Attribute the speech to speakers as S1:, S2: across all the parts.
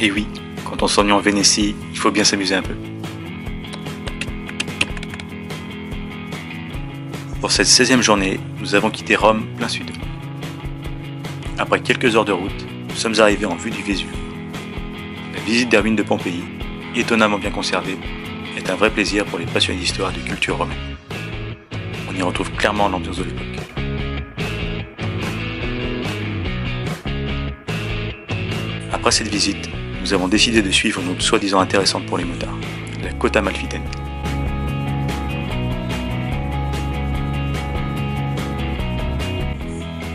S1: Et oui, quand on s'ennuie en Vénétie, il faut bien s'amuser un peu. Pour cette 16e journée, nous avons quitté Rome plein sud. Après quelques heures de route, nous sommes arrivés en vue du Vésuve. La visite des ruines de Pompéi, étonnamment bien conservées, est un vrai plaisir pour les passionnés d'histoire et de culture romaine. On y retrouve clairement l'ambiance de l'époque. Après cette visite, nous avons décidé de suivre une route soi-disant intéressante pour les motards, la Côte Amalfitaine.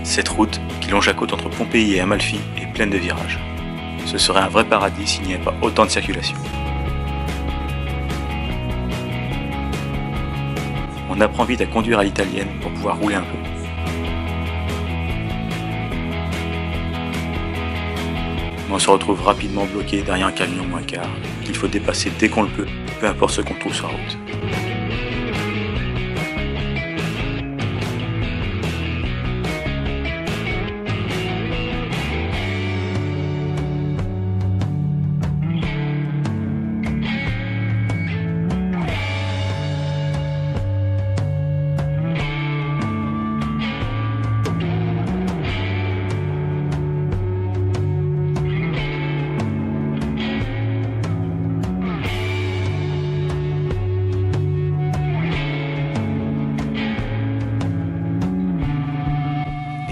S1: Cette route, qui longe la côte entre Pompéi et Amalfi, est pleine de virages. Ce serait un vrai paradis s'il n'y avait pas autant de circulation. On apprend vite à conduire à l'italienne pour pouvoir rouler un peu. Mais on se retrouve rapidement bloqué derrière un camion ou un car qu'il faut dépasser dès qu'on le peut, peu importe ce qu'on trouve sur la route.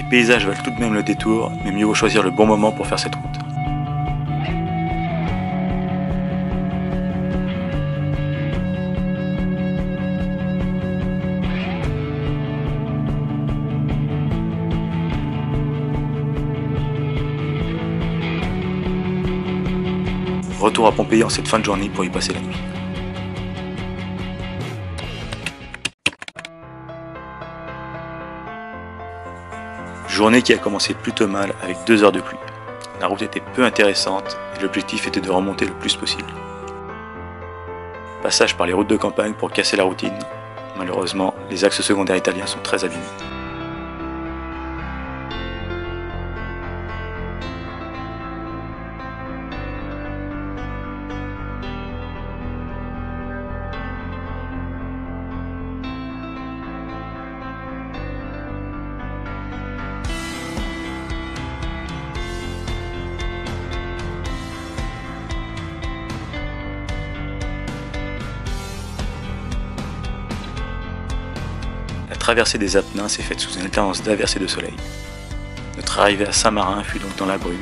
S1: Les paysages valent tout de même le détour, mais mieux vaut choisir le bon moment pour faire cette route. Retour à Pompéi en cette fin de journée pour y passer la nuit. Journée qui a commencé plutôt mal avec 2 heures de pluie. La route était peu intéressante et l'objectif était de remonter le plus possible. Passage par les routes de campagne pour casser la routine. Malheureusement, les axes secondaires italiens sont très abîmés. La traversée des Apennins s'est faite sous une alternance d'averses et de soleil. Notre arrivée à Saint-Marin fut donc dans la brume.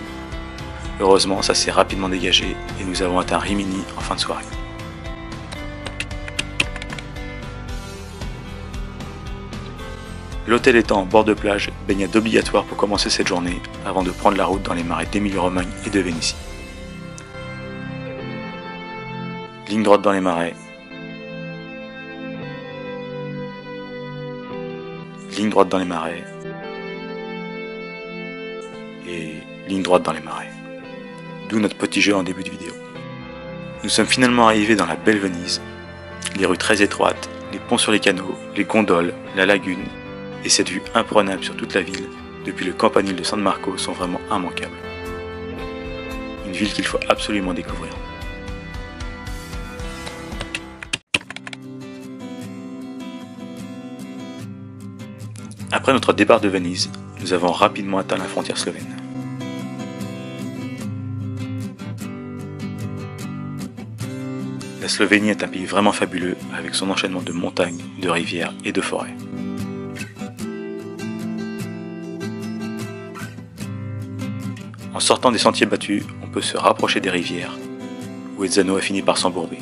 S1: Heureusement, ça s'est rapidement dégagé et nous avons atteint Rimini en fin de soirée. L'hôtel étant en bord de plage, baignade obligatoire pour commencer cette journée avant de prendre la route dans les marais d'Émilie-Romagne et de Vénétie. Ligne droite dans les marais. Ligne droite dans les marais. Et ligne droite dans les marais. D'où notre petit jeu en début de vidéo. Nous sommes finalement arrivés dans la belle Venise. Les rues très étroites, les ponts sur les canaux, les gondoles, la lagune et cette vue imprenable sur toute la ville depuis le campanile de San Marco sont vraiment immanquables. Une ville qu'il faut absolument découvrir. Après notre départ de Venise, nous avons rapidement atteint la frontière slovène. La Slovénie est un pays vraiment fabuleux avec son enchaînement de montagnes, de rivières et de forêts. En sortant des sentiers battus, on peut se rapprocher des rivières, où Ezzano a fini par s'embourber.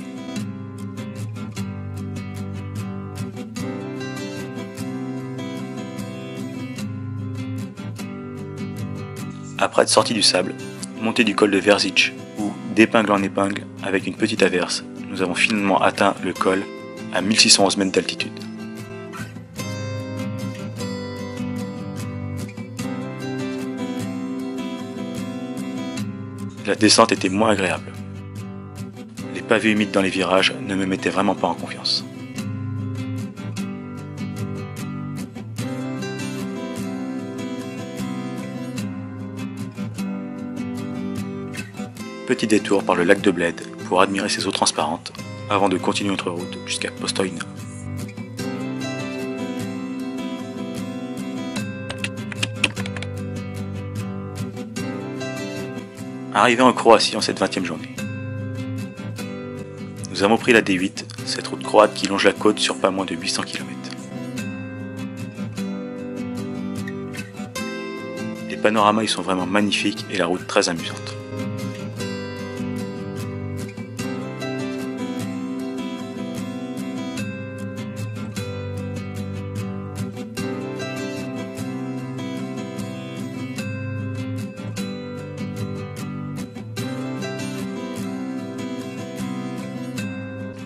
S1: Après être sorti du sable, montée du col de Verzic, où, d'épingle en épingle, avec une petite averse, nous avons finalement atteint le col à 1611 mètres d'altitude. La descente était moins agréable. Les pavés humides dans les virages ne me mettaient vraiment pas en confiance. Petit détour par le lac de Bled pour admirer ses eaux transparentes avant de continuer notre route jusqu'à Postojna. Arrivé en Croatie en cette 20e journée. Nous avons pris la D8, cette route croate qui longe la côte sur pas moins de 800 km. Les panoramas y sont vraiment magnifiques et la route très amusante.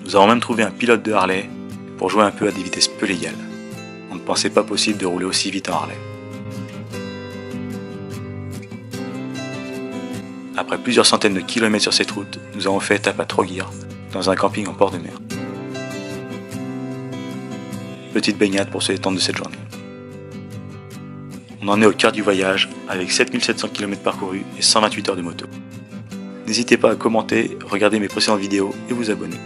S1: Nous avons même trouvé un pilote de Harley pour jouer un peu à des vitesses peu légales. On ne pensait pas possible de rouler aussi vite en Harley. Après plusieurs centaines de kilomètres sur cette route, nous avons fait étape à Trogir, dans un camping en port de mer. Petite baignade pour se détendre de cette journée. On en est au cœur du voyage, avec 7700 km parcourus et 128 heures de moto. N'hésitez pas à commenter, regarder mes précédentes vidéos et vous abonner.